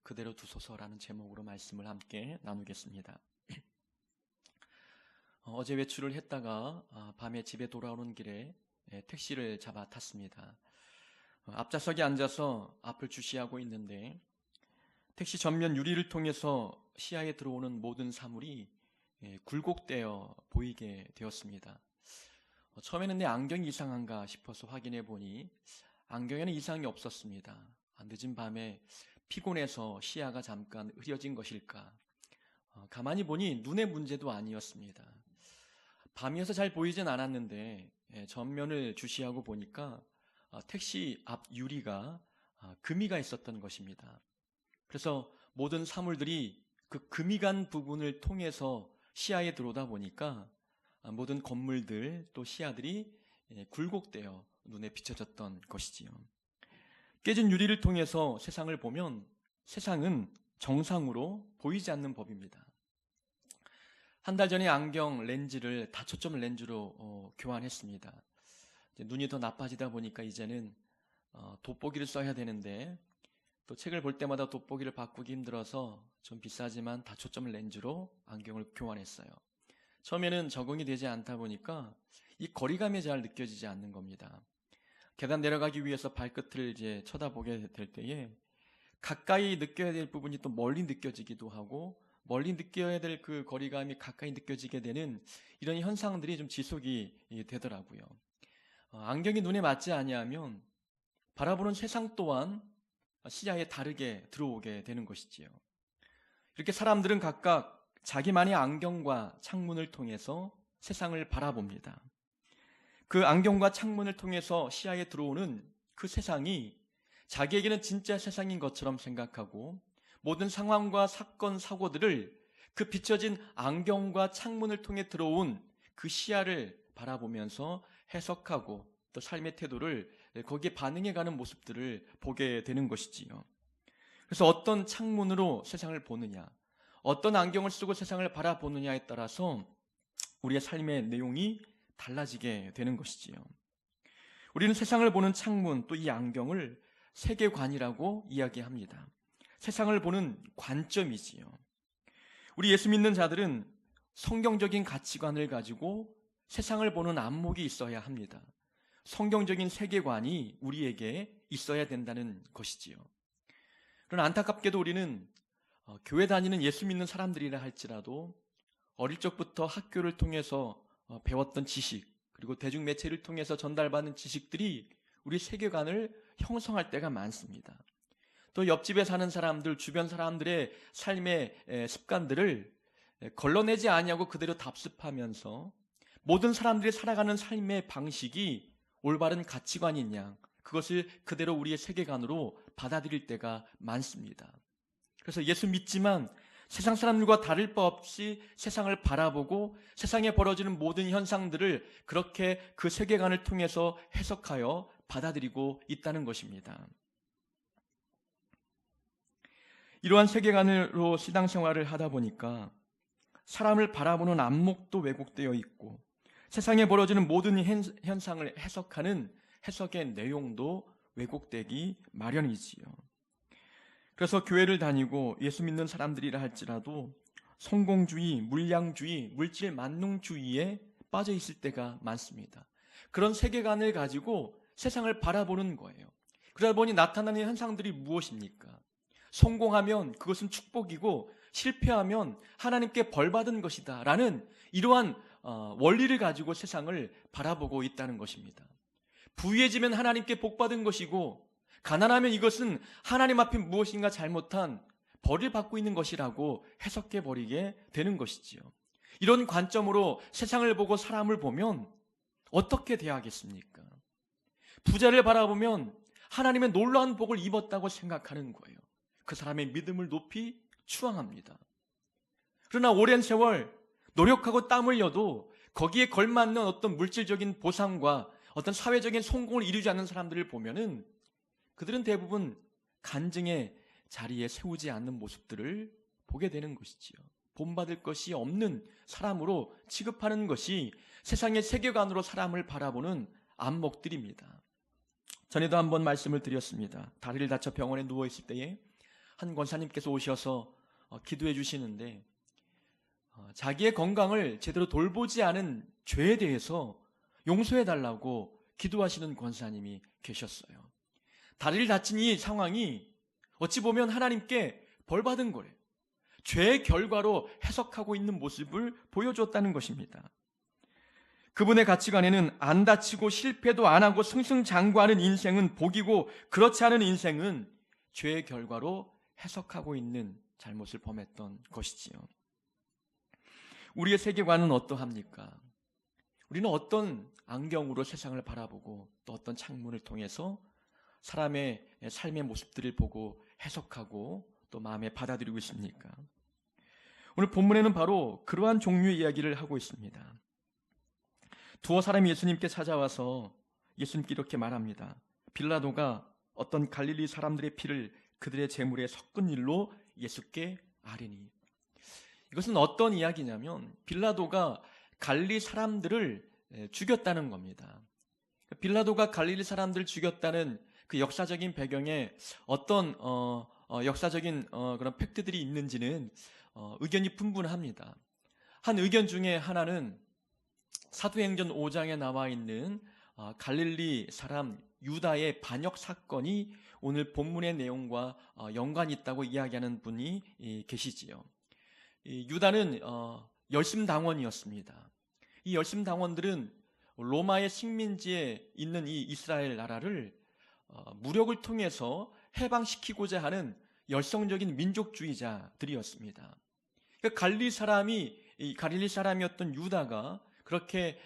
그대로 두소서라는 제목으로 말씀을 함께 나누겠습니다. 어제 외출을 했다가 밤에 집에 돌아오는 길에 택시를 잡아 탔습니다. 앞좌석에 앉아서 앞을 주시하고 있는데 택시 전면 유리를 통해서 시야에 들어오는 모든 사물이 굴곡되어 보이게 되었습니다. 처음에는 내 안경이 이상한가 싶어서 확인해 보니 안경에는 이상이 없었습니다. 늦은 밤에 피곤해서 시야가 잠깐 흐려진 것일까? 가만히 보니 눈의 문제도 아니었습니다. 밤이어서 잘 보이진 않았는데 전면을 주시하고 보니까 택시 앞 유리가 금이 가 있었던 것입니다. 그래서 모든 사물들이 그 금이 간 부분을 통해서 시야에 들어오다 보니까 모든 건물들 또 시야들이 굴곡되어 눈에 비춰졌던 것이지요. 깨진 유리를 통해서 세상을 보면 세상은 정상으로 보이지 않는 법입니다. 한 달 전에 안경 렌즈를 다초점 렌즈로 교환했습니다. 눈이 더 나빠지다 보니까 이제는 돋보기를 써야 되는데 또 책을 볼 때마다 돋보기를 바꾸기 힘들어서 좀 비싸지만 다초점 렌즈로 안경을 교환했어요. 처음에는 적응이 되지 않다 보니까 이 거리감이 잘 느껴지지 않는 겁니다. 계단 내려가기 위해서 발끝을 이제 쳐다보게 될 때에 가까이 느껴야 될 부분이 또 멀리 느껴지기도 하고 멀리 느껴야 될 그 거리감이 가까이 느껴지게 되는 이런 현상들이 좀 지속이 되더라고요. 안경이 눈에 맞지 아니하면 바라보는 세상 또한 시야에 다르게 들어오게 되는 것이지요. 이렇게 사람들은 각각 자기만의 안경과 창문을 통해서 세상을 바라봅니다. 그 안경과 창문을 통해서 시야에 들어오는 그 세상이 자기에게는 진짜 세상인 것처럼 생각하고 모든 상황과 사건, 사고들을 그 비춰진 안경과 창문을 통해 들어온 그 시야를 바라보면서 해석하고 또 삶의 태도를 거기에 반응해가는 모습들을 보게 되는 것이지요. 그래서 어떤 창문으로 세상을 보느냐, 어떤 안경을 쓰고 세상을 바라보느냐에 따라서 우리의 삶의 내용이 달라지게 되는 것이지요. 우리는 세상을 보는 창문 또 이 안경을 세계관이라고 이야기합니다. 세상을 보는 관점이지요. 우리 예수 믿는 자들은 성경적인 가치관을 가지고 세상을 보는 안목이 있어야 합니다. 성경적인 세계관이 우리에게 있어야 된다는 것이지요. 그러나 안타깝게도 우리는 교회 다니는 예수 믿는 사람들이라 할지라도 어릴 적부터 학교를 통해서 배웠던 지식 그리고 대중매체를 통해서 전달받는 지식들이 우리 세계관을 형성할 때가 많습니다. 또 옆집에 사는 사람들, 주변 사람들의 삶의 습관들을 걸러내지 아니하고 그대로 답습하면서 모든 사람들이 살아가는 삶의 방식이 올바른 가치관이냐 그것을 그대로 우리의 세계관으로 받아들일 때가 많습니다. 그래서 예수 믿지만 세상 사람들과 다를 바 없이 세상을 바라보고 세상에 벌어지는 모든 현상들을 그렇게 그 세계관을 통해서 해석하여 받아들이고 있다는 것입니다. 이러한 세계관으로 신앙생활을 하다 보니까 사람을 바라보는 안목도 왜곡되어 있고 세상에 벌어지는 모든 현상을 해석하는 해석의 내용도 왜곡되기 마련이지요. 그래서 교회를 다니고 예수 믿는 사람들이라 할지라도 성공주의, 물량주의, 물질 만능주의에 빠져 있을 때가 많습니다. 그런 세계관을 가지고 세상을 바라보는 거예요. 그러다 보니 나타나는 현상들이 무엇입니까? 성공하면 그것은 축복이고 실패하면 하나님께 벌받은 것이다 라는 이러한 원리를 가지고 세상을 바라보고 있다는 것입니다. 부유해지면 하나님께 복받은 것이고 가난하면 이것은 하나님 앞에 무엇인가 잘못한 벌을 받고 있는 것이라고 해석해버리게 되는 것이지요. 이런 관점으로 세상을 보고 사람을 보면 어떻게 대하겠습니까? 부자를 바라보면 하나님의 놀라운 복을 입었다고 생각하는 거예요. 그 사람의 믿음을 높이 추앙합니다. 그러나 오랜 세월 노력하고 땀 흘려도 거기에 걸맞는 어떤 물질적인 보상과 어떤 사회적인 성공을 이루지 않는 사람들을 보면은 그들은 대부분 간증의 자리에 세우지 않는 모습들을 보게 되는 것이지요. 본받을 것이 없는 사람으로 취급하는 것이 세상의 세계관으로 사람을 바라보는 안목들입니다. 전에도 한번 말씀을 드렸습니다. 다리를 다쳐 병원에 누워있을 때에 한 권사님께서 오셔서 기도해 주시는데 자기의 건강을 제대로 돌보지 않은 죄에 대해서 용서해 달라고 기도하시는 권사님이 계셨어요. 다리를 다친 이 상황이 어찌 보면 하나님께 벌받은 거래요. 죄의 결과로 해석하고 있는 모습을 보여줬다는 것입니다. 그분의 가치관에는 안 다치고 실패도 안 하고 승승장구하는 인생은 복이고 그렇지 않은 인생은 죄의 결과로 해석하고 있는 잘못을 범했던 것이지요. 우리의 세계관은 어떠합니까? 우리는 어떤 안경으로 세상을 바라보고 또 어떤 창문을 통해서 사람의 삶의 모습들을 보고 해석하고 또 마음에 받아들이고 있습니까? 오늘 본문에는 바로 그러한 종류의 이야기를 하고 있습니다. 두어 사람이 예수님께 찾아와서 예수님께 이렇게 말합니다. 빌라도가 어떤 갈릴리 사람들의 피를 그들의 제물에 섞은 일로 예수께 아뢰니. 이것은 어떤 이야기냐면 빌라도가 갈릴리 사람들을 죽였다는 겁니다. 빌라도가 갈릴리 사람들을 죽였다는 그 역사적인 배경에 어떤 역사적인 그런 팩트들이 있는지는 의견이 분분합니다. 한 의견 중에 하나는 사도행전 5장에 나와 있는 갈릴리 사람 유다의 반역 사건이 오늘 본문의 내용과 연관이 있다고 이야기하는 분이 계시지요. 유다는 열심당원이었습니다. 이 열심당원들은 로마의 식민지에 있는 이 이스라엘 나라를 무력을 통해서 해방시키고자 하는 열성적인 민족주의자들이었습니다. 그러니까 갈릴리 사람이었던 유다가 그렇게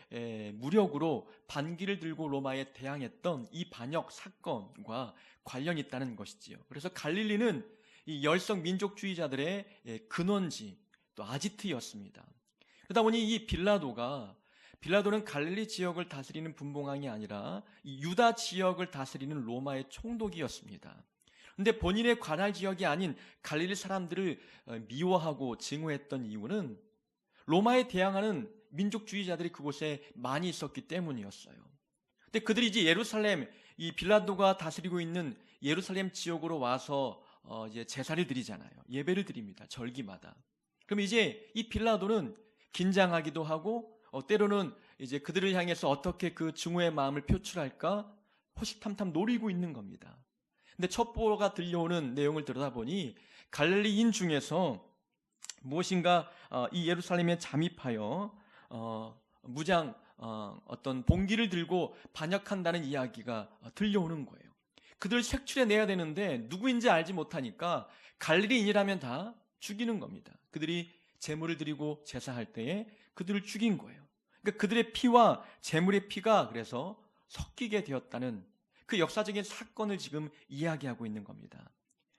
무력으로 반기를 들고 로마에 대항했던 이 반역 사건과 관련이 있다는 것이지요. 그래서 갈릴리는 이 열성 민족주의자들의 근원지 또 아지트였습니다. 그러다 보니 이 빌라도는 갈릴리 지역을 다스리는 분봉왕이 아니라 이 유다 지역을 다스리는 로마의 총독이었습니다. 그런데 본인의 관할 지역이 아닌 갈릴리 사람들을 미워하고 증오했던 이유는 로마에 대항하는 민족주의자들이 그곳에 많이 있었기 때문이었어요. 근데 그들이 이제 예루살렘, 이 빌라도가 다스리고 있는 예루살렘 지역으로 와서 이제 제사를 드리잖아요. 예배를 드립니다. 절기마다. 그럼 이제 이 빌라도는 긴장하기도 하고 때로는 이제 그들을 향해서 어떻게 그 증오의 마음을 표출할까 호시탐탐 노리고 있는 겁니다. 근데 첩보가 들려오는 내용을 들여다보니 갈릴리인 중에서 무엇인가 이 예루살렘에 잠입하여 무장 어떤 봉기를 들고 반역한다는 이야기가 들려오는 거예요. 그들을 색출해내야 되는데 누구인지 알지 못하니까 갈릴리인이라면 다 죽이는 겁니다. 그들이 제물을 드리고 제사할 때에 그들을 죽인 거예요. 그러니까 그들의 피와 제물의 피가 그래서 섞이게 되었다는 그 역사적인 사건을 지금 이야기하고 있는 겁니다.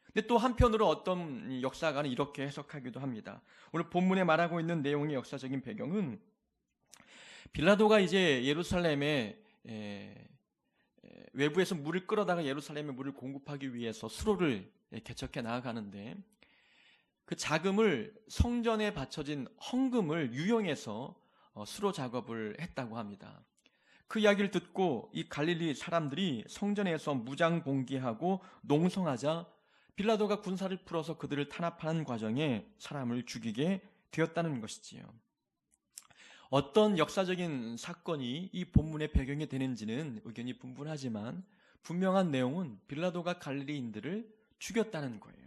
근데 또 한편으로 어떤 역사가는 이렇게 해석하기도 합니다. 오늘 본문에 말하고 있는 내용의 역사적인 배경은 빌라도가 이제 예루살렘에 외부에서 물을 끌어다가 예루살렘에 물을 공급하기 위해서 수로를 개척해 나아가는데 그 자금을 성전에 바쳐진 헌금을 유용해서 수로 작업을 했다고 합니다. 그 이야기를 듣고 이 갈릴리 사람들이 성전에서 무장 봉기하고 농성하자 빌라도가 군사를 풀어서 그들을 탄압하는 과정에 사람을 죽이게 되었다는 것이지요. 어떤 역사적인 사건이 이 본문의 배경이 되는지는 의견이 분분하지만 분명한 내용은 빌라도가 갈릴리인들을 죽였다는 거예요.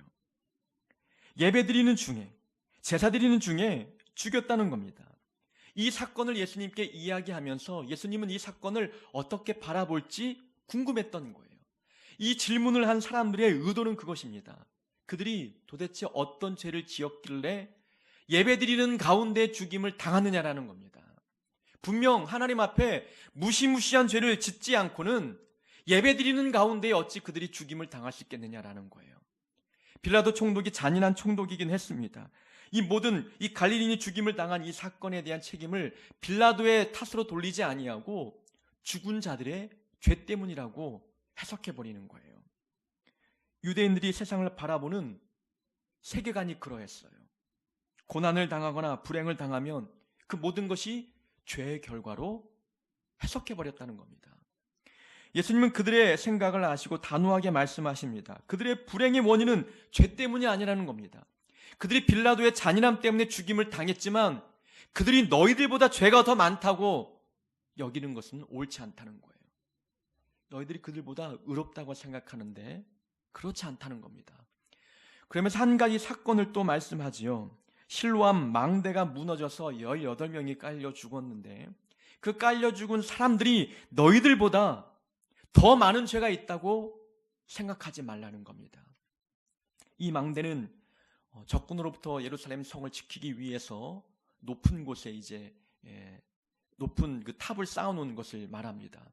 예배드리는 중에, 제사드리는 중에 죽였다는 겁니다. 이 사건을 예수님께 이야기하면서 예수님은 이 사건을 어떻게 바라볼지 궁금했던 거예요. 이 질문을 한 사람들의 의도는 그것입니다. 그들이 도대체 어떤 죄를 지었길래 예배드리는 가운데 죽임을 당하느냐라는 겁니다. 분명 하나님 앞에 무시무시한 죄를 짓지 않고는 예배드리는 가운데 어찌 그들이 죽임을 당할 수 있겠느냐라는 거예요. 빌라도 총독이 잔인한 총독이긴 했습니다. 이 갈릴리인이 죽임을 당한 이 사건에 대한 책임을 빌라도의 탓으로 돌리지 아니하고 죽은 자들의 죄 때문이라고 해석해버리는 거예요. 유대인들이 세상을 바라보는 세계관이 그러했어요. 고난을 당하거나 불행을 당하면 그 모든 것이 죄의 결과로 해석해버렸다는 겁니다. 예수님은 그들의 생각을 아시고 단호하게 말씀하십니다. 그들의 불행의 원인은 죄 때문이 아니라는 겁니다. 그들이 빌라도의 잔인함 때문에 죽임을 당했지만 그들이 너희들보다 죄가 더 많다고 여기는 것은 옳지 않다는 거예요. 너희들이 그들보다 의롭다고 생각하는데 그렇지 않다는 겁니다. 그러면서 한 가지 사건을 또 말씀하지요. 실로암 망대가 무너져서 18명이 깔려 죽었는데 그 깔려 죽은 사람들이 너희들보다 더 많은 죄가 있다고 생각하지 말라는 겁니다. 이 망대는 적군으로부터 예루살렘 성을 지키기 위해서 높은 곳에 높은 그 탑을 쌓아놓은 것을 말합니다.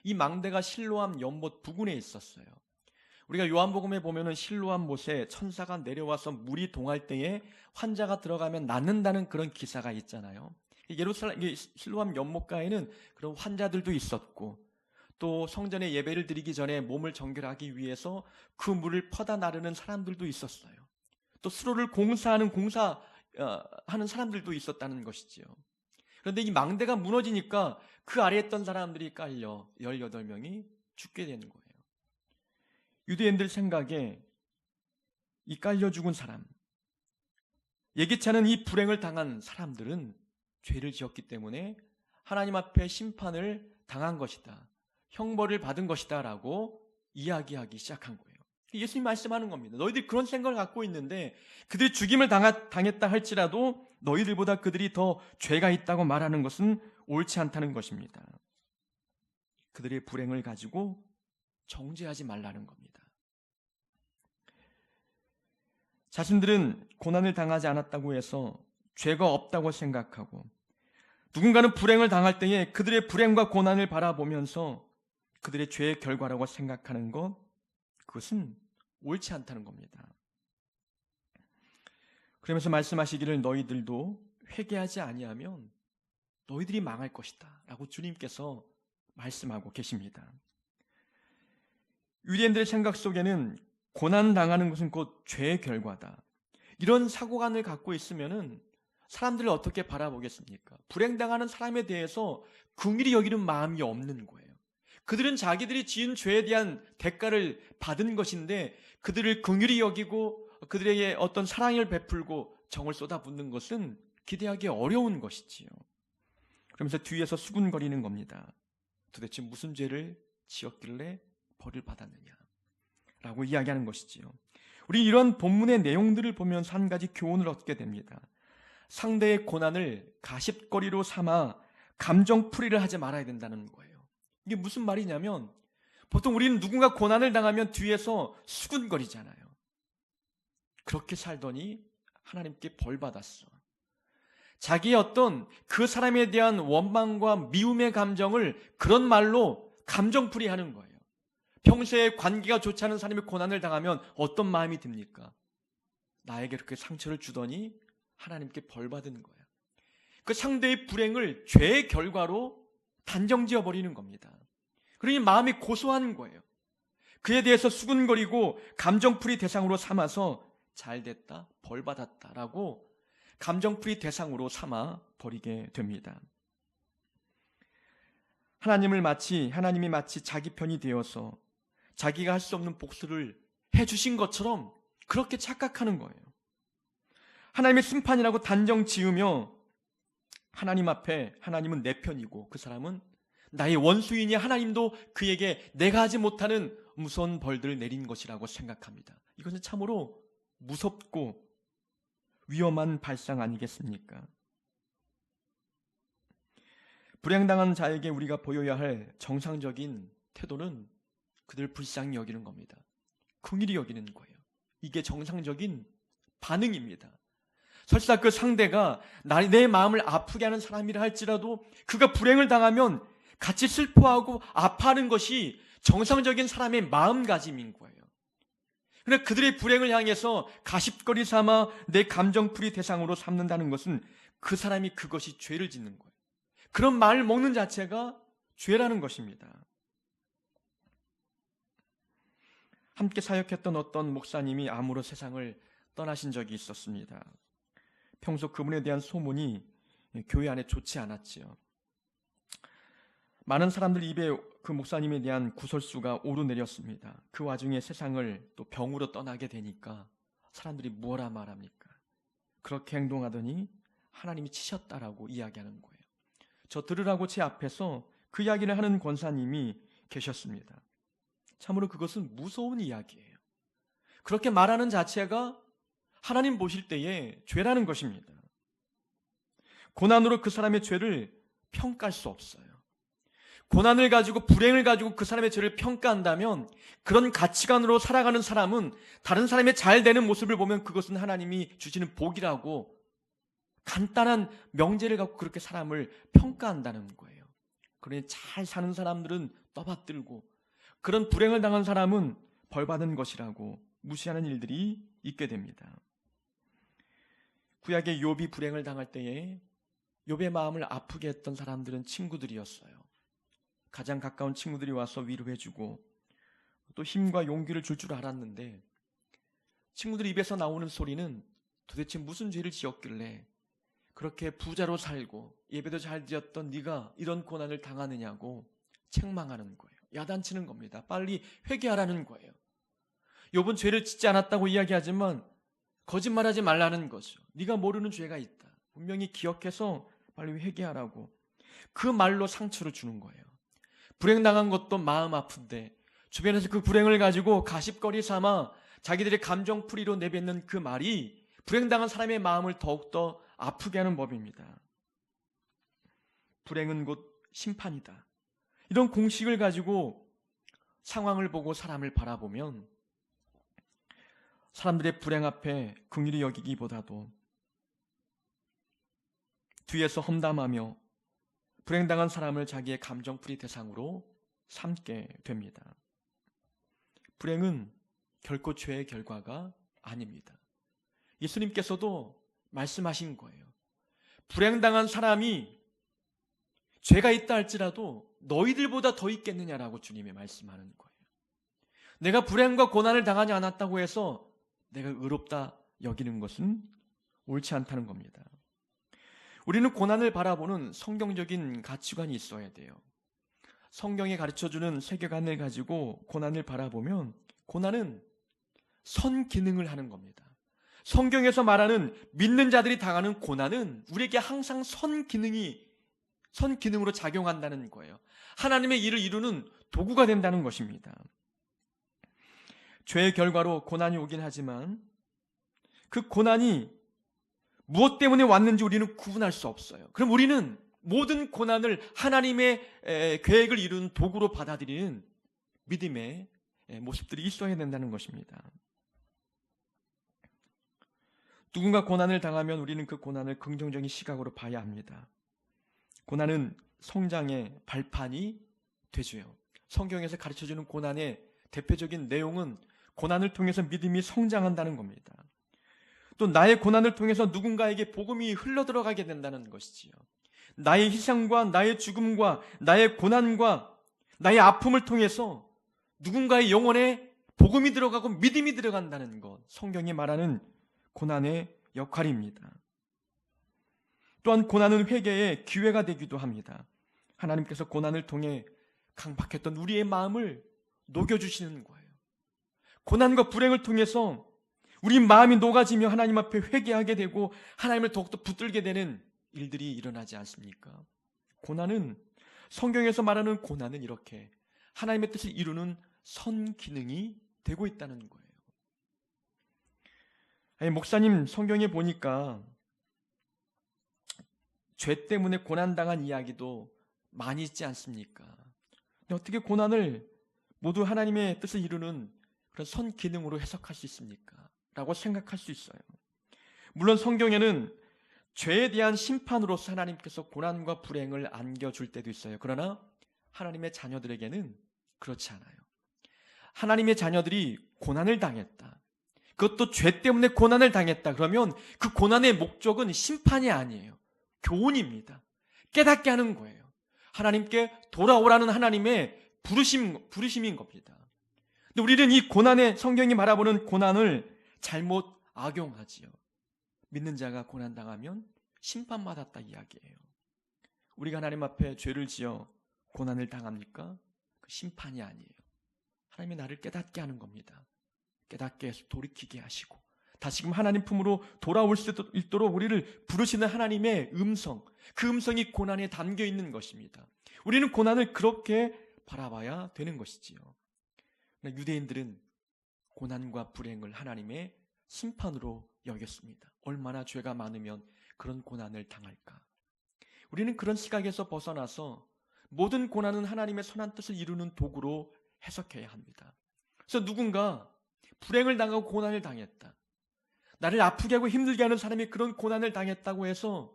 이 망대가 실로암 연못 부근에 있었어요. 우리가 요한복음에 보면은 실로암 못에 천사가 내려와서 물이 동할 때에 환자가 들어가면 낫는다는 그런 기사가 있잖아요. 실로암 연못가에는 그런 환자들도 있었고 또 성전에 예배를 드리기 전에 몸을 정결하기 위해서 그 물을 퍼다 나르는 사람들도 있었어요. 또 수로를 공사하는 사람들도 있었다는 것이지요. 그런데 이 망대가 무너지니까 그 아래에 있던 사람들이 깔려 18명이 죽게 되는 거예요. 유대인들 생각에 이 깔려 죽은 사람, 예기치 않은 이 불행을 당한 사람들은 죄를 지었기 때문에 하나님 앞에 심판을 당한 것이다, 형벌을 받은 것이다 라고 이야기하기 시작한 거예요. 예수님 말씀하는 겁니다. 너희들이 그런 생각을 갖고 있는데 그들이 죽임을 당했다 할지라도 너희들보다 그들이 더 죄가 있다고 말하는 것은 옳지 않다는 것입니다. 그들의 불행을 가지고 정죄하지 말라는 겁니다. 자신들은 고난을 당하지 않았다고 해서 죄가 없다고 생각하고 누군가는 불행을 당할 때에 그들의 불행과 고난을 바라보면서 그들의 죄의 결과라고 생각하는 것, 그것은 옳지 않다는 겁니다. 그러면서 말씀하시기를 너희들도 회개하지 아니하면 너희들이 망할 것이다 라고 주님께서 말씀하고 계십니다. 유대인들의 생각 속에는 고난당하는 것은 곧 죄의 결과다, 이런 사고관을 갖고 있으면은 사람들을 어떻게 바라보겠습니까? 불행당하는 사람에 대해서 긍휼히 여기는 마음이 없는 거예요. 그들은 자기들이 지은 죄에 대한 대가를 받은 것인데 그들을 긍휼히 여기고 그들에게 어떤 사랑을 베풀고 정을 쏟아붓는 것은 기대하기 어려운 것이지요. 그러면서 뒤에서 수군거리는 겁니다. 도대체 무슨 죄를 지었길래 벌을 받았느냐 라고 이야기하는 것이지요. 우리 이런 본문의 내용들을 보면서 한 가지 교훈을 얻게 됩니다. 상대의 고난을 가십거리로 삼아 감정풀이를 하지 말아야 된다는 거예요. 이게 무슨 말이냐면 보통 우리는 누군가 고난을 당하면 뒤에서 수군거리잖아요. 그렇게 살더니 하나님께 벌 받았어. 자기의 어떤 그 사람에 대한 원망과 미움의 감정을 그런 말로 감정풀이 하는 거예요. 평소에 관계가 좋지 않은 사람이 고난을 당하면 어떤 마음이 듭니까? 나에게 그렇게 상처를 주더니 하나님께 벌 받은 거예요. 그 상대의 불행을 죄의 결과로 단정지어 버리는 겁니다. 그러니 마음이 고소한 거예요. 그에 대해서 수군거리고 감정풀이 대상으로 삼아서 잘됐다, 벌 받았다라고 감정풀이 대상으로 삼아 버리게 됩니다. 하나님이 마치 자기 편이 되어서 자기가 할 수 없는 복수를 해주신 것처럼 그렇게 착각하는 거예요. 하나님의 심판이라고 단정 지으며 하나님 앞에 하나님은 내 편이고 그 사람은 나의 원수이니 하나님도 그에게 내가 하지 못하는 무서운 벌들을 내린 것이라고 생각합니다. 이것은 참으로 무섭고 위험한 발상 아니겠습니까? 불행당한 자에게 우리가 보여야 할 정상적인 태도는 그들 불쌍히 여기는 겁니다. 긍휼히 여기는 거예요. 이게 정상적인 반응입니다. 설사 그 상대가 내 마음을 아프게 하는 사람이라 할지라도 그가 불행을 당하면 같이 슬퍼하고 아파하는 것이 정상적인 사람의 마음가짐인 거예요. 그러나 그들의 불행을 향해서 가십거리 삼아 내 감정풀이 대상으로 삼는다는 것은 그 사람이 그것이 죄를 짓는 거예요. 그런 말을 먹는 자체가 죄라는 것입니다. 함께 사역했던 어떤 목사님이 암으로 세상을 떠나신 적이 있었습니다. 평소 그분에 대한 소문이 교회 안에 좋지 않았지요. 많은 사람들 입에 그 목사님에 대한 구설수가 오르내렸습니다. 그 와중에 세상을 또 병으로 떠나게 되니까 사람들이 뭐라 말합니까? 그렇게 행동하더니 하나님이 치셨다라고 이야기하는 거예요. 저 들으라고 제 앞에서 그 이야기를 하는 권사님이 계셨습니다. 참으로 그것은 무서운 이야기예요. 그렇게 말하는 자체가 하나님 보실 때에 죄라는 것입니다. 고난으로 그 사람의 죄를 평가할 수 없어요. 고난을 가지고 불행을 가지고 그 사람의 죄를 평가한다면 그런 가치관으로 살아가는 사람은 다른 사람의 잘 되는 모습을 보면 그것은 하나님이 주시는 복이라고 간단한 명제를 갖고 그렇게 사람을 평가한다는 거예요. 그러니 잘 사는 사람들은 떠받들고 그런 불행을 당한 사람은 벌받은 것이라고 무시하는 일들이 있게 됩니다. 구약의 욥이 불행을 당할 때에 욥의 마음을 아프게 했던 사람들은 친구들이었어요. 가장 가까운 친구들이 와서 위로해주고 또 힘과 용기를 줄 줄 알았는데 친구들 입에서 나오는 소리는 도대체 무슨 죄를 지었길래 그렇게 부자로 살고 예배도 잘 드렸던 네가 이런 고난을 당하느냐고 책망하는 거예요. 야단치는 겁니다. 빨리 회개하라는 거예요. 욥은 죄를 짓지 않았다고 이야기하지만 거짓말하지 말라는 거죠. 네가 모르는 죄가 있다. 분명히 기억해서 빨리 회개하라고 그 말로 상처를 주는 거예요. 불행당한 것도 마음 아픈데 주변에서 그 불행을 가지고 가십거리 삼아 자기들의 감정풀이로 내뱉는 그 말이 불행당한 사람의 마음을 더욱더 아프게 하는 법입니다. 불행은 곧 심판이다. 이런 공식을 가지고 상황을 보고 사람을 바라보면 사람들의 불행 앞에 긍휼히 여기기보다도 뒤에서 험담하며 불행당한 사람을 자기의 감정풀이 대상으로 삼게 됩니다. 불행은 결코 죄의 결과가 아닙니다. 예수님께서도 말씀하신 거예요. 불행당한 사람이 죄가 있다 할지라도 너희들보다 더 있겠느냐라고 주님이 말씀하는 거예요. 내가 불행과 고난을 당하지 않았다고 해서 내가 의롭다 여기는 것은 옳지 않다는 겁니다. 우리는 고난을 바라보는 성경적인 가치관이 있어야 돼요. 성경이 가르쳐주는 세계관을 가지고 고난을 바라보면 고난은 선기능을 하는 겁니다. 성경에서 말하는 믿는 자들이 당하는 고난은 우리에게 항상 선기능으로 작용한다는 거예요. 하나님의 일을 이루는 도구가 된다는 것입니다. 죄의 결과로 고난이 오긴 하지만 그 고난이 무엇 때문에 왔는지 우리는 구분할 수 없어요. 그럼 우리는 모든 고난을 하나님의 계획을 이루는 도구로 받아들이는 믿음의 모습들이 있어야 된다는 것입니다. 누군가 고난을 당하면 우리는 그 고난을 긍정적인 시각으로 봐야 합니다. 고난은 성장의 발판이 되죠. 성경에서 가르쳐주는 고난의 대표적인 내용은 고난을 통해서 믿음이 성장한다는 겁니다. 또 나의 고난을 통해서 누군가에게 복음이 흘러들어가게 된다는 것이지요. 나의 희생과 나의 죽음과 나의 고난과 나의 아픔을 통해서 누군가의 영혼에 복음이 들어가고 믿음이 들어간다는 것, 성경이 말하는 고난의 역할입니다. 또한 고난은 회개의 기회가 되기도 합니다. 하나님께서 고난을 통해 강박했던 우리의 마음을 녹여주시는 거예요. 고난과 불행을 통해서 우리 마음이 녹아지며 하나님 앞에 회개하게 되고 하나님을 더욱더 붙들게 되는 일들이 일어나지 않습니까? 고난은, 성경에서 말하는 고난은 이렇게 하나님의 뜻을 이루는 선기능이 되고 있다는 거예요. 아니, 목사님, 성경에 보니까 죄 때문에 고난당한 이야기도 많이 있지 않습니까? 근데 어떻게 고난을 모두 하나님의 뜻을 이루는 그런 선기능으로 해석할 수 있습니까? 라고 생각할 수 있어요. 물론 성경에는 죄에 대한 심판으로서 하나님께서 고난과 불행을 안겨줄 때도 있어요. 그러나 하나님의 자녀들에게는 그렇지 않아요. 하나님의 자녀들이 고난을 당했다. 그것도 죄 때문에 고난을 당했다. 그러면 그 고난의 목적은 심판이 아니에요. 교훈입니다. 깨닫게 하는 거예요. 하나님께 돌아오라는 하나님의 부르심인 겁니다. 근데 우리는 이 고난의, 성경이 말해보는 고난을 잘못 악용하지요. 믿는 자가 고난당하면 심판받았다 이야기예요. 우리가 하나님 앞에 죄를 지어 고난을 당합니까? 그 심판이 아니에요. 하나님이 나를 깨닫게 하는 겁니다. 깨닫게 해서 돌이키게 하시고 다시금 하나님 품으로 돌아올 수 있도록 우리를 부르시는 하나님의 음성, 그 음성이 고난에 담겨 있는 것입니다. 우리는 고난을 그렇게 바라봐야 되는 것이지요. 유대인들은 고난과 불행을 하나님의 심판으로 여겼습니다. 얼마나 죄가 많으면 그런 고난을 당할까? 우리는 그런 시각에서 벗어나서 모든 고난은 하나님의 선한 뜻을 이루는 도구로 해석해야 합니다. 그래서 누군가 불행을 당하고 고난을 당했다, 나를 아프게 하고 힘들게 하는 사람이 그런 고난을 당했다고 해서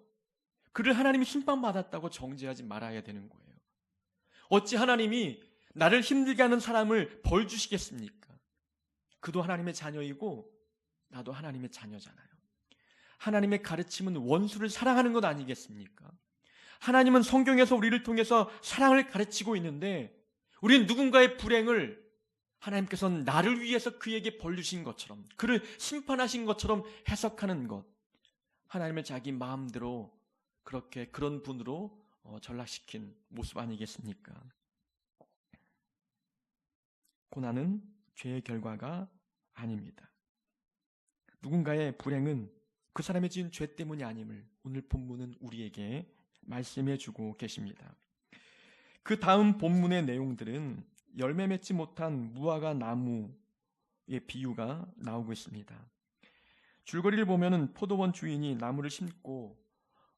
그를 하나님이 심판받았다고 정죄하지 말아야 되는 거예요. 어찌 하나님이 나를 힘들게 하는 사람을 벌 주시겠습니까? 그도 하나님의 자녀이고 나도 하나님의 자녀잖아요. 하나님의 가르침은 원수를 사랑하는 것 아니겠습니까? 하나님은 성경에서 우리를 통해서 사랑을 가르치고 있는데 우리는 누군가의 불행을 하나님께서는 나를 위해서 그에게 벌 주신 것처럼, 그를 심판하신 것처럼 해석하는 것, 하나님을 자기 마음대로 그렇게 그런 분으로 전락시킨 모습 아니겠습니까? 고난은 죄의 결과가 아닙니다. 누군가의 불행은 그 사람의 지은 죄 때문이 아님을 오늘 본문은 우리에게 말씀해 주고 계십니다. 그 다음 본문의 내용들은 열매 맺지 못한 무화과 나무의 비유가 나오고 있습니다. 줄거리를 보면은 포도원 주인이 나무를 심고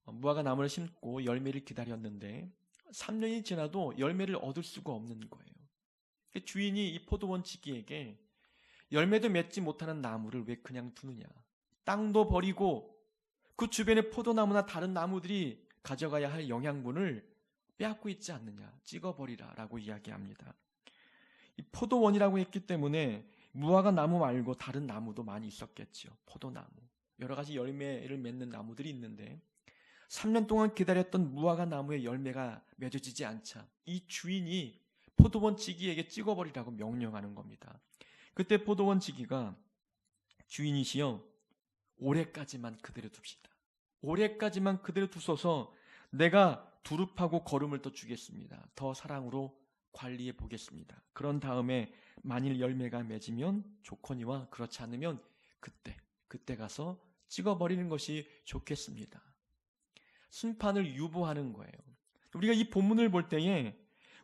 무화과 나무를 심고 열매를 기다렸는데 3년이 지나도 열매를 얻을 수가 없는 거예요. 주인이 이 포도원 지기에게 열매도 맺지 못하는 나무를 왜 그냥 두느냐, 땅도 버리고 그 주변의 포도나무나 다른 나무들이 가져가야 할 영양분을 빼앗고 있지 않느냐, 찍어버리라 라고 이야기합니다. 이 포도원이라고 했기 때문에 무화과 나무 말고 다른 나무도 많이 있었겠죠. 포도나무, 여러 가지 열매를 맺는 나무들이 있는데 3년 동안 기다렸던 무화과 나무의 열매가 맺어지지 않자 이 주인이 포도원 지기에게 찍어버리라고 명령하는 겁니다. 그때 포도원 지기가 주인이시여, 올해까지만 그대로 둡시다. 올해까지만 그대로 두소서 내가 두릅하고 거름을 더 주겠습니다. 더 사랑으로 관리해 보겠습니다. 그런 다음에 만일 열매가 맺으면 좋거니와 그렇지 않으면 그때 가서 찍어버리는 것이 좋겠습니다. 심판을 유보하는 거예요. 우리가 이 본문을 볼 때에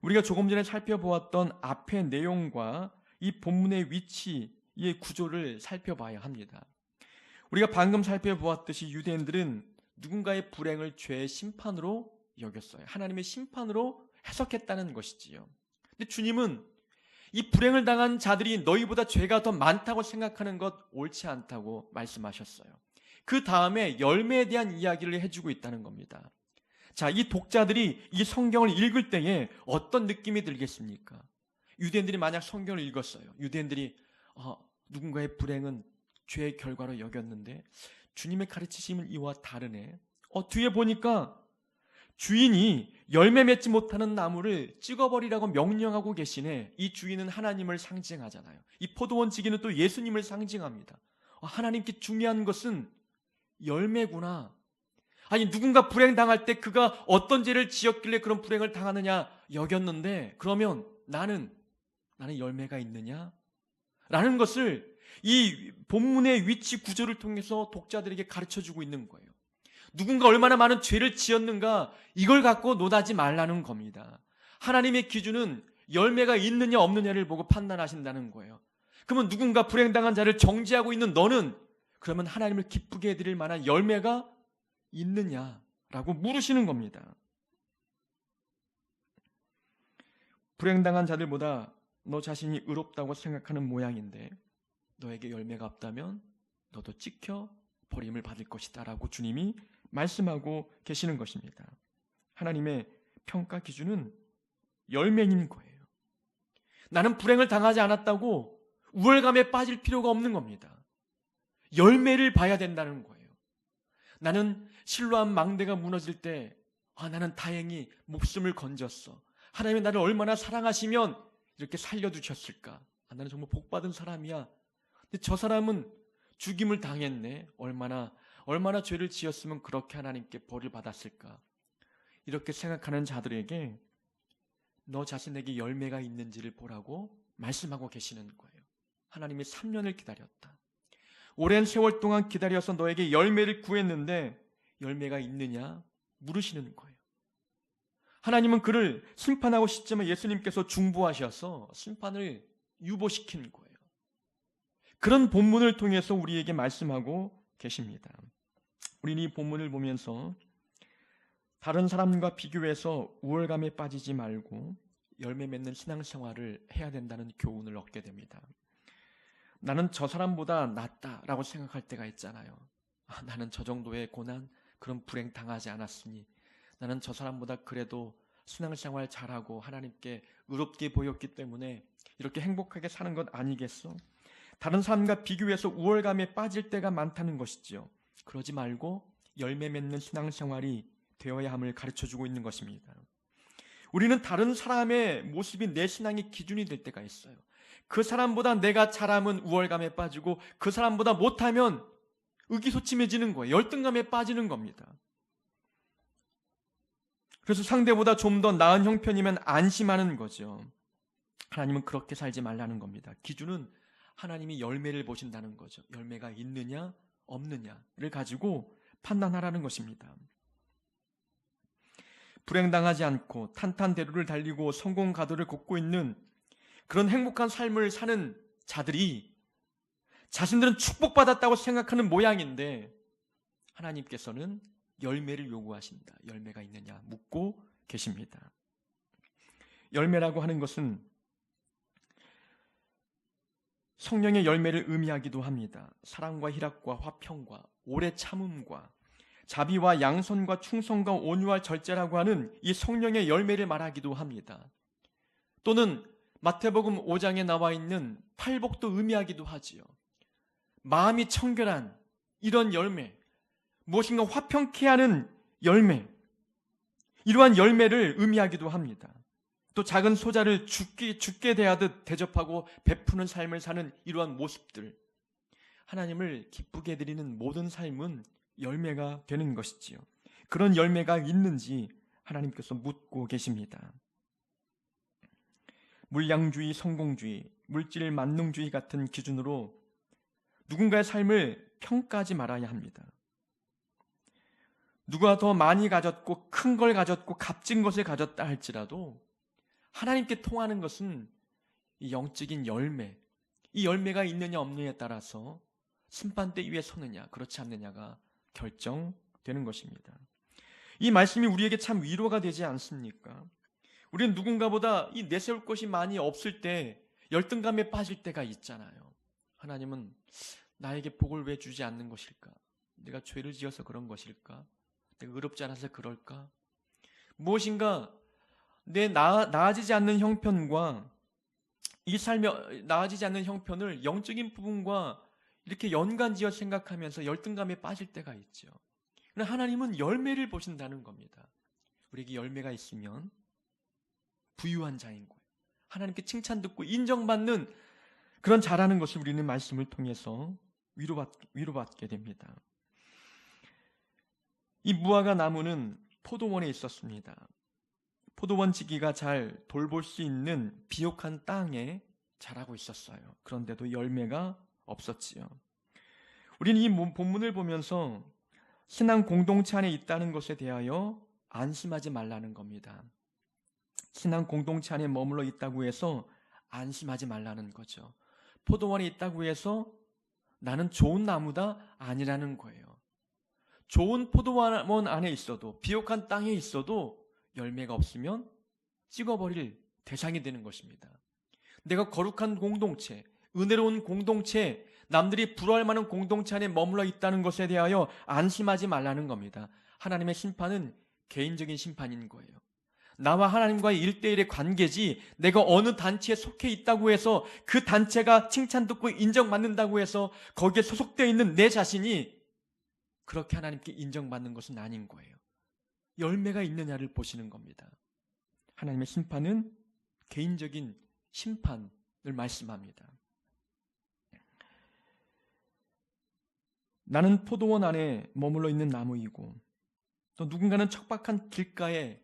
우리가 조금 전에 살펴보았던 앞의 내용과 이 본문의 위치의 구조를 살펴봐야 합니다. 우리가 방금 살펴보았듯이 유대인들은 누군가의 불행을 죄의 심판으로 여겼어요. 하나님의 심판으로 해석했다는 것이지요. 근데 주님은 이 불행을 당한 자들이 너희보다 죄가 더 많다고 생각하는 것 옳지 않다고 말씀하셨어요. 그 다음에 열매에 대한 이야기를 해주고 있다는 겁니다. 자, 이 독자들이 이 성경을 읽을 때에 어떤 느낌이 들겠습니까? 유대인들이 만약 성경을 읽었어요. 유대인들이 누군가의 불행은 죄의 결과로 여겼는데 주님의 가르치심은 이와 다르네. 뒤에 보니까 주인이 열매 맺지 못하는 나무를 찍어버리라고 명령하고 계시네. 이 주인은 하나님을 상징하잖아요. 이 포도원 지기는 또 예수님을 상징합니다. 하나님께 중요한 것은 열매구나. 아니, 누군가 불행당할 때 그가 어떤 죄를 지었길래 그런 불행을 당하느냐 여겼는데, 그러면 나는 열매가 있느냐? 라는 것을 이 본문의 위치 구조를 통해서 독자들에게 가르쳐주고 있는 거예요. 누군가 얼마나 많은 죄를 지었는가, 이걸 갖고 논하지 말라는 겁니다. 하나님의 기준은 열매가 있느냐 없느냐를 보고 판단하신다는 거예요. 그러면 누군가 불행당한 자를 정죄하고 있는 너는 그러면 하나님을 기쁘게 해드릴 만한 열매가 있느냐라고 물으시는 겁니다. 불행당한 자들보다 너 자신이 의롭다고 생각하는 모양인데 너에게 열매가 없다면 너도 찍혀 버림을 받을 것이다 라고 주님이 말씀하고 계시는 것입니다. 하나님의 평가 기준은 열매인 거예요. 나는 불행을 당하지 않았다고 우월감에 빠질 필요가 없는 겁니다. 열매를 봐야 된다는 거예요. 나는 실로암 망대가 무너질 때 나는 다행히 목숨을 건졌어. 하나님이 나를 얼마나 사랑하시면 이렇게 살려두셨을까. 나는 정말 복받은 사람이야. 근데 저 사람은 죽임을 당했네. 얼마나 죄를 지었으면 그렇게 하나님께 벌을 받았을까. 이렇게 생각하는 자들에게 너 자신에게 열매가 있는지를 보라고 말씀하고 계시는 거예요. 하나님이 3년을 기다렸다. 오랜 세월 동안 기다려서 너에게 열매를 구했는데 열매가 있느냐 물으시는 거예요. 하나님은 그를 심판하고 싶지만 예수님께서 중보하셔서 심판을 유보시킨 거예요. 그런 본문을 통해서 우리에게 말씀하고 계십니다. 우리는 이 본문을 보면서 다른 사람과 비교해서 우월감에 빠지지 말고 열매 맺는 신앙생활을 해야 된다는 교훈을 얻게 됩니다. 나는 저 사람보다 낫다라고 생각할 때가 있잖아요. 나는 저 정도의 고난, 그런 불행 당하지 않았으니 나는 저 사람보다 그래도 신앙생활 잘하고 하나님께 의롭게 보였기 때문에 이렇게 행복하게 사는 것 아니겠어? 다른 사람과 비교해서 우월감에 빠질 때가 많다는 것이지요. 그러지 말고 열매 맺는 신앙생활이 되어야 함을 가르쳐주고 있는 것입니다. 우리는 다른 사람의 모습이 내 신앙의 기준이 될 때가 있어요. 그 사람보다 내가 잘하면 우월감에 빠지고 그 사람보다 못하면 의기소침해지는 거예요. 열등감에 빠지는 겁니다. 그래서 상대보다 좀 더 나은 형편이면 안심하는 거죠. 하나님은 그렇게 살지 말라는 겁니다. 기준은 하나님이 열매를 보신다는 거죠. 열매가 있느냐 없느냐를 가지고 판단하라는 것입니다. 불행당하지 않고 탄탄대로를 달리고 성공 가도를 걷고 있는 그런 행복한 삶을 사는 자들이 자신들은 축복받았다고 생각하는 모양인데 하나님께서는 열매를 요구하신다. 열매가 있느냐 묻고 계십니다. 열매라고 하는 것은 성령의 열매를 의미하기도 합니다. 사랑과 희락과 화평과 오래 참음과 자비와 양선과 충성과 온유와 절제라고 하는 이 성령의 열매를 말하기도 합니다. 또는 마태복음 5장에 나와 있는 팔복도 의미하기도 하지요. 마음이 청결한 이런 열매, 무엇인가 화평케 하는 열매, 이러한 열매를 의미하기도 합니다. 또 작은 소자를 죽게 대하듯 대접하고 베푸는 삶을 사는 이러한 모습들, 하나님을 기쁘게 드리는 모든 삶은 열매가 되는 것이지요. 그런 열매가 있는지 하나님께서 묻고 계십니다. 물량주의, 성공주의, 물질 만능주의 같은 기준으로 누군가의 삶을 평가하지 말아야 합니다. 누가 더 많이 가졌고 큰 걸 가졌고 값진 것을 가졌다 할지라도 하나님께 통하는 것은 이 영적인 열매, 이 열매가 있느냐 없느냐에 따라서 심판대 위에 서느냐 그렇지 않느냐가 결정되는 것입니다. 이 말씀이 우리에게 참 위로가 되지 않습니까? 우리는 누군가보다 이 내세울 것이 많이 없을 때 열등감에 빠질 때가 있잖아요. 하나님은 나에게 복을 왜 주지 않는 것일까? 내가 죄를 지어서 그런 것일까? 내가 의롭지 않아서 그럴까? 무엇인가 내 나아지지 않는 형편과 이 삶에 나아지지 않는 형편을 영적인 부분과 이렇게 연관지어 생각하면서 열등감에 빠질 때가 있죠. 그러나 하나님은 열매를 보신다는 겁니다. 우리에게 열매가 있으면 부유한 자인 거예요. 하나님께 칭찬 듣고 인정받는 그런 자라는 것을 우리는 말씀을 통해서 위로받게 됩니다. 이 무화과 나무는 포도원에 있었습니다. 포도원 지기가 잘 돌볼 수 있는 비옥한 땅에 자라고 있었어요. 그런데도 열매가 없었지요. 우리는 이 본문을 보면서 신앙 공동체 안에 있다는 것에 대하여 안심하지 말라는 겁니다. 신앙 공동체 안에 머물러 있다고 해서 안심하지 말라는 거죠. 포도원에 있다고 해서 나는 좋은 나무다 아니라는 거예요. 좋은 포도원 안에 있어도 비옥한 땅에 있어도 열매가 없으면 찍어버릴 대상이 되는 것입니다. 내가 거룩한 공동체, 은혜로운 공동체, 남들이 부러워할 만한 공동체 안에 머물러 있다는 것에 대하여 안심하지 말라는 겁니다. 하나님의 심판은 개인적인 심판인 거예요. 나와 하나님과의 1대1의 관계지 내가 어느 단체에 속해 있다고 해서 그 단체가 칭찬 듣고 인정받는다고 해서 거기에 소속되어 있는 내 자신이 그렇게 하나님께 인정받는 것은 아닌 거예요. 열매가 있느냐를 보시는 겁니다. 하나님의 심판은 개인적인 심판을 말씀합니다. 나는 포도원 안에 머물러 있는 나무이고 또 누군가는 척박한 길가에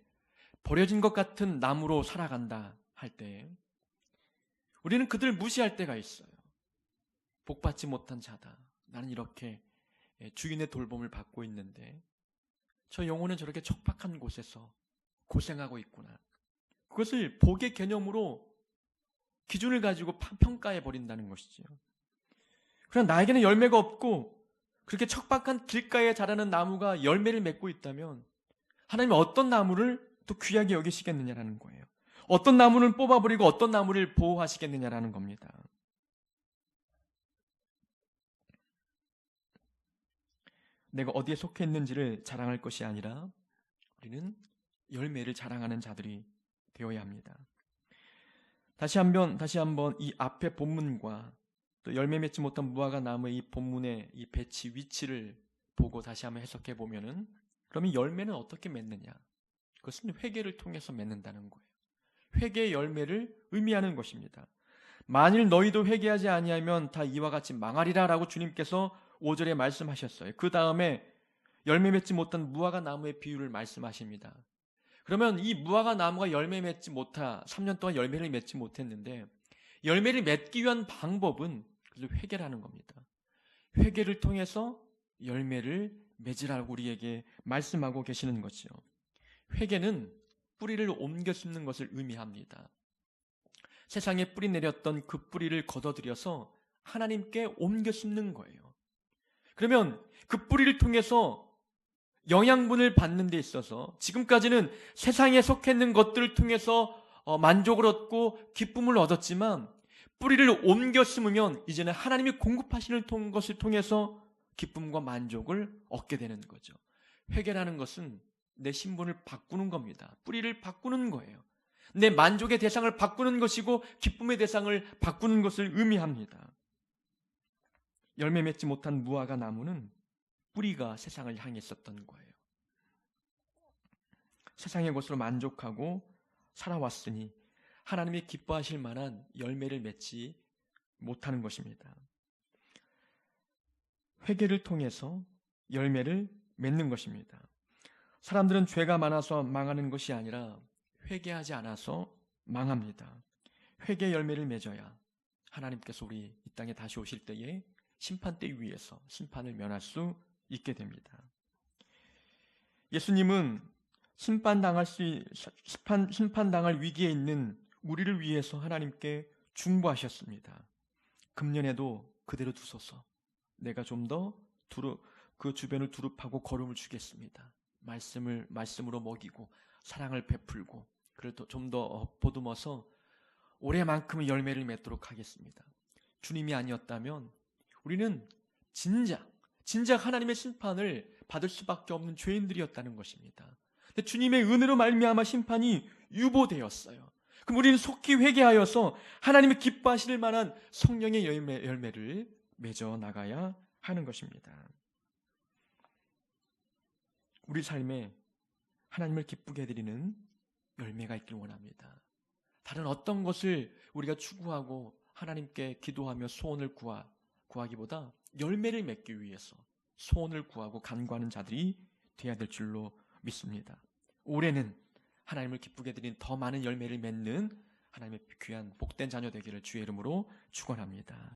버려진 것 같은 나무로 살아간다 할 때 우리는 그들을 무시할 때가 있어요. 복받지 못한 자다. 나는 이렇게 주인의 돌봄을 받고 있는데 저 영혼은 저렇게 척박한 곳에서 고생하고 있구나. 그것을 복의 개념으로 기준을 가지고 평가해 버린다는 것이죠. 그러나 나에게는 열매가 없고 그렇게 척박한 길가에 자라는 나무가 열매를 맺고 있다면 하나님은 어떤 나무를 또 귀하게 여기시겠느냐라는 거예요. 어떤 나무는 뽑아버리고 어떤 나무를 보호하시겠느냐라는 겁니다. 내가 어디에 속해 있는지를 자랑할 것이 아니라 우리는 열매를 자랑하는 자들이 되어야 합니다. 다시 한번 이 앞의 본문과 또 열매 맺지 못한 무화과 나무의 이 본문의 이 배치 위치를 보고 다시 한번 해석해 보면은 그러면 열매는 어떻게 맺느냐? 그것은 회개를 통해서 맺는다는 거예요. 회개의 열매를 의미하는 것입니다. 만일 너희도 회개하지 아니하면 다 이와 같이 망하리라라고 주님께서 5절에 말씀하셨어요. 그 다음에 열매 맺지 못한 무화과 나무의 비유를 말씀하십니다. 그러면 이 무화과 나무가 열매 맺지 못하 3년 동안 열매를 맺지 못했는데 열매를 맺기 위한 방법은 회개라는 겁니다. 회개를 통해서 열매를 맺으라고 우리에게 말씀하고 계시는 거죠. 회개는 뿌리를 옮겨 심는 것을 의미합니다. 세상에 뿌리 내렸던 그 뿌리를 걷어들여서 하나님께 옮겨 심는 거예요. 그러면 그 뿌리를 통해서 영양분을 받는 데 있어서 지금까지는 세상에 속해 있는 것들을 통해서 만족을 얻고 기쁨을 얻었지만 뿌리를 옮겨 심으면 이제는 하나님이 공급하시는 것을 통해서 기쁨과 만족을 얻게 되는 거죠. 회개라는 것은 내 신분을 바꾸는 겁니다. 뿌리를 바꾸는 거예요. 내 만족의 대상을 바꾸는 것이고 기쁨의 대상을 바꾸는 것을 의미합니다. 열매 맺지 못한 무화과 나무는 뿌리가 세상을 향했었던 거예요. 세상의 것으로 만족하고 살아왔으니 하나님이 기뻐하실 만한 열매를 맺지 못하는 것입니다. 회개를 통해서 열매를 맺는 것입니다. 사람들은 죄가 많아서 망하는 것이 아니라 회개하지 않아서 망합니다. 회개 열매를 맺어야 하나님께서 우리 이 땅에 다시 오실 때에 심판대 위에서 심판을 면할 수 있게 됩니다. 예수님은 심판당할 위기에 있는 우리를 위해서 하나님께 중보하셨습니다. 금년에도 그대로 두소서. 내가 좀 더 그 주변을 두릅하고 걸음을 주겠습니다. 말씀으로 먹이고 사랑을 베풀고 그래도 좀 더 보듬어서 올해만큼은 열매를 맺도록 하겠습니다. 주님이 아니었다면 우리는 진작 하나님의 심판을 받을 수밖에 없는 죄인들이었다는 것입니다. 근데 주님의 은혜로 말미암아 심판이 유보되었어요. 그럼 우리는 속히 회개하여서 하나님이 기뻐하실 만한 성령의 열매를 맺어 나가야 하는 것입니다. 우리 삶에 하나님을 기쁘게 해드리는 열매가 있길 원합니다. 다른 어떤 것을 우리가 추구하고 하나님께 기도하며 소원을 구하기보다 열매를 맺기 위해서 소원을 구하고 간구하는 자들이 되어야 될 줄로 믿습니다. 올해는 하나님을 기쁘게 해드리는 더 많은 열매를 맺는 하나님의 귀한 복된 자녀 되기를 주의 이름으로 축원합니다.